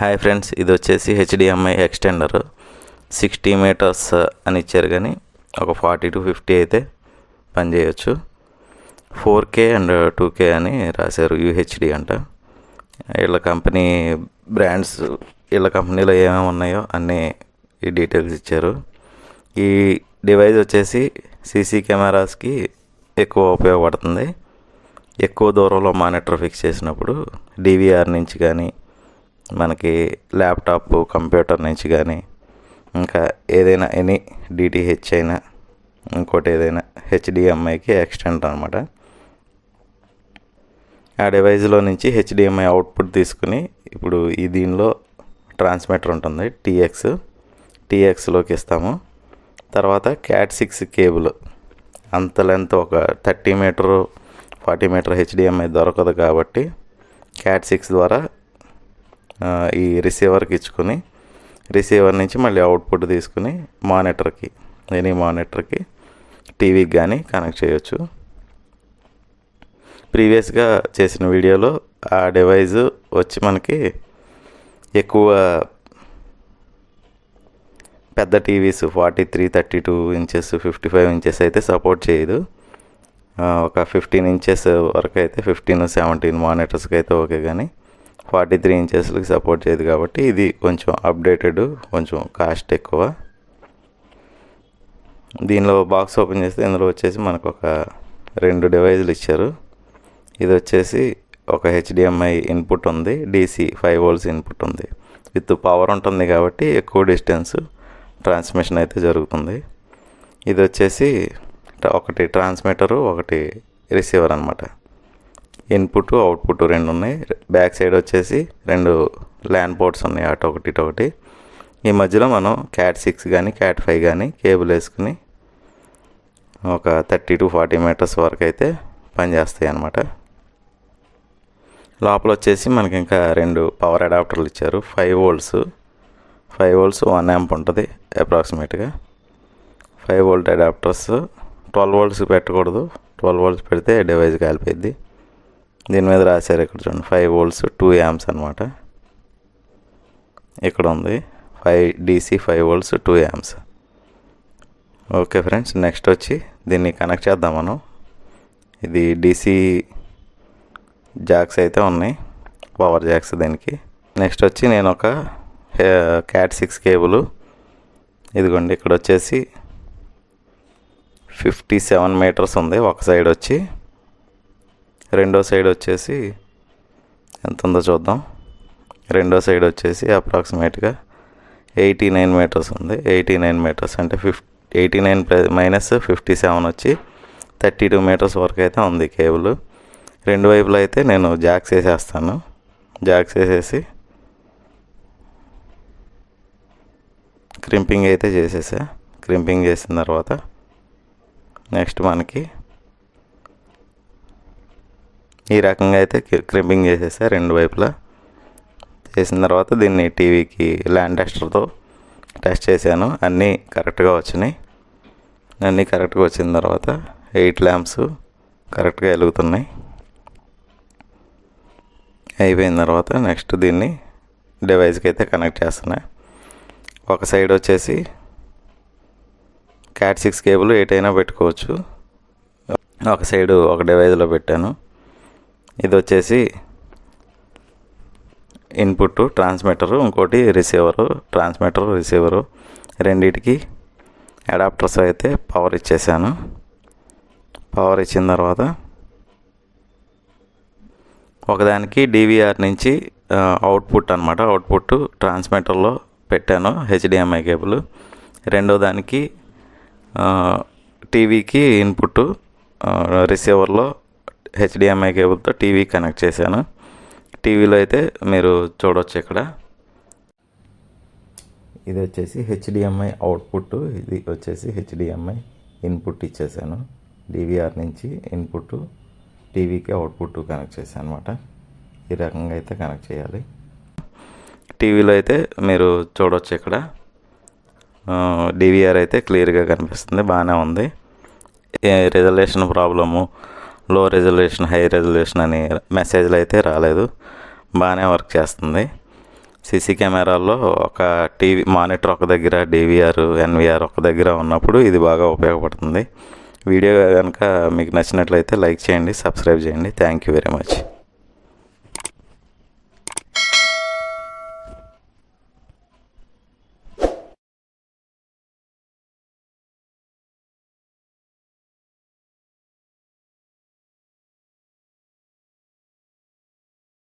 Hi friends, ఇది వచ్చేసి HDMI extender 60 metres అని ఇచ్చారు, కానీ ఒక 40 to 50 అయితే పనిచేయచ్చు. 4K అండ్ 2K అని రాశారు. UHD అంట. వీళ్ళ కంపెనీ బ్రాండ్స్, వీళ్ళ కంపెనీలో ఏమేమి ఉన్నాయో అన్నీ ఈ డీటెయిల్స్ ఇచ్చారు. ఈ డివైస్ వచ్చేసి సీసీ కెమెరాస్కి ఎక్కువ ఉపయోగపడుతుంది. ఎక్కువ దూరంలో మానిటర్ ఫిక్స్ చేసినప్పుడు DVR నుంచి కానీ, మనకి ల్యాప్టాప్ కంప్యూటర్ నుంచి కానీ, ఇంకా ఏదైనా ఎనీ DTH అయినా, ఇంకోటి ఏదైనా HDMIకి ఎక్స్టెండ్ అనమాట. ఆ డివైస్లో నుంచి HDMI అవుట్పుట్ తీసుకుని ఇప్పుడు ఈ దీనిలో ట్రాన్స్మిటర్ ఉంటుంది, TXలోకి ఇస్తాము. తర్వాత Cat6 కేబుల్, అంత లెంత్ ఒక 30 మీటర్ 40 మీటర్ HDMI దొరకదు కాబట్టి Cat6 ద్వారా ఈ రిసీవర్కి ఇచ్చుకొని, రిసీవర్ నుంచి మళ్ళీ అవుట్పుట్ తీసుకుని మానిటర్కి, ఎనీ మానిటర్కి, టీవీకి కానీ కనెక్ట్ చేయొచ్చు. ప్రీవియస్గా చేసిన వీడియోలో ఆ డివైస్ వచ్చి మనకి ఎక్కువ పెద్ద టీవీస్ 43, 32 ఇంచెస్, 55 ఇంచెస్ అయితే సపోర్ట్ చేయదు. ఒక 15 ఇంచెస్ వరకు అయితే, 15, 17 మానిటర్స్కి అయితే ఓకే, కానీ 43 ఇంచెస్కి సపోర్ట్ చేయదు కాబట్టి ఇది కొంచెం అప్డేటెడ్, కొంచెం కాస్ట్ ఎక్కువ. దీనిలో బాక్స్ ఓపెన్ చేస్తే ఇందులో వచ్చేసి మనకు ఒక 2 డివైజులు ఇచ్చారు. ఇది వచ్చేసి ఒక HDMI ఇన్పుట్ ఉంది, DC 5 volts ఇన్పుట్ ఉంది. విత్ పవర్ ఉంటుంది కాబట్టి ఎక్కువ డిస్టెన్స్ ట్రాన్స్మిషన్ అయితే జరుగుతుంది. ఇది వచ్చేసి ఒకటి ట్రాన్స్మిటరు, ఒకటి రిసీవర్ అనమాట. ఇన్పుట్ అవుట్పుట్ 2 ఉన్నాయి. బ్యాక్ సైడ్ వచ్చేసి 2 ల్యాన్ పోర్ట్స్ ఉన్నాయి, అటొకటి ఇటొకటి. ఈ మధ్యలో మనం Cat6 కానీ Cat5 కానీ కేబుల్ వేసుకుని ఒక 30 to 40 మీటర్స్ వరకు అయితే పనిచేస్తాయి అన్నమాట. లోపల వచ్చేసి మనకి ఇంకా 2 పవర్ అడాప్టర్లు ఇచ్చారు. 5 volts 1 amp ఉంటుంది అప్రాక్సిమేట్గా. 5 volt అడాప్టర్స్. 12 volts పెట్టకూడదు, 12 volts పెడితే డివైస్ కాలిపోయింది. దీని మీద రాశారు ఇక్కడ చూడండి, 5 volts 2 amps అనమాట. ఇక్కడ ఉంది DC 5 volts 2 amps. Okay friends, next వచ్చి దీన్ని కనెక్ట్ చేద్దాం మనం. ఇది DC జాక్స్ అయితే ఉన్నాయి, పవర్ జాక్స్ దీనికి. నెక్స్ట్ వచ్చి నేను ఒక Cat6 కేబుల్, ఇదిగోండి ఇక్కడ వచ్చేసి 57 మీటర్స్ ఉంది ఒక సైడ్ వచ్చి. రెండో సైడ్ వచ్చేసి ఎంత ఉందో చూద్దాం. రెండో సైడ్ వచ్చేసి అప్రాక్సిమేట్గా 89 మీటర్స్ ఉంది. 89 మీటర్స్ అంటే 89 - 57 వచ్చి 32 మీటర్స్ వరకు అయితే ఉంది కేబుల్. రెండు వైపులో అయితే నేను జాక్స్ వేసేస్తాను. జాక్స్ వేసేసి క్రింపింగ్ అయితే చేసేసా. క్రింపింగ్ చేసిన తర్వాత నెక్స్ట్ మనకి ఈ రకంగా అయితే క్రింపింగ్ చేసేసా రెండు వైపులా. చేసిన తర్వాత దీన్ని టీవీకి ల్యాండ్ టెస్టర్తో టెస్ట్ చేశాను. అన్నీ కరెక్ట్గా వచ్చినాయి. అన్నీ కరెక్ట్గా వచ్చిన తర్వాత 8 ల్యాంప్స్ కరెక్ట్గా వెలుగుతున్నాయి. అయిపోయిన తర్వాత నెక్స్ట్ దీన్ని డివైస్కి అయితే కనెక్ట్ చేస్తున్నా. ఒక సైడ్ వచ్చేసి Cat6 కేబుల్ 8 అయినా పెట్టుకోవచ్చు. ఒక సైడు ఒక డివైస్లో పెట్టాను. ఇది వచ్చేసి ఇన్పుట్ ట్రాన్స్మిటరు, ఇంకోటి రిసీవరు. ట్రాన్స్మిటరు, రిసీవరు రెండిటికి అడాప్టర్స్ అయితే పవర్ ఇచ్చేసాను. పవర్ ఇచ్చిన తర్వాత ఒకదానికి DVR నుంచి అవుట్పుట్ అనమాట, అవుట్పుట్ ట్రాన్స్మిటర్లో పెట్టాను HDMI కేబుల్. రెండో దానికి టీవీకి ఇన్పుట్, రిసీవర్లో HDMI కేబుల్తో టీవీ కనెక్ట్ చేశాను. టీవీలో అయితే మీరు చూడవచ్చు ఇక్కడ. ఇది వచ్చేసి HDMI అవుట్పుట్, ఇది వచ్చేసి HDMI ఇన్పుట్ ఇచ్చేసాను. DVR నుంచి ఇన్పుట్, టీవీకి అవుట్పుట్ కనెక్ట్ చేశాను అనమాట. ఈ రకంగా అయితే కనెక్ట్ చేయాలి. టీవీలో అయితే మీరు చూడవచ్చు ఇక్కడ DVR అయితే క్లియర్గా కనిపిస్తుంది, బాగానే ఉంది. రిజల్యూషన్ ప్రాబ్లము, లో రెజల్యూషన్, హై రెజల్యూషన్ అని మెసేజ్లు అయితే రాలేదు, బాగానే వర్క్ చేస్తుంది. సీసీ కెమెరాల్లో ఒక టీవీ మానిటర్ ఒక దగ్గర, డివిఆర్, ఎన్విఆర్ ఒక దగ్గర ఉన్నప్పుడు ఇది బాగా ఉపయోగపడుతుంది. వీడియో కనుక మీకు నచ్చినట్లయితే లైక్ చేయండి, సబ్స్క్రైబ్ చేయండి. Thank you very much.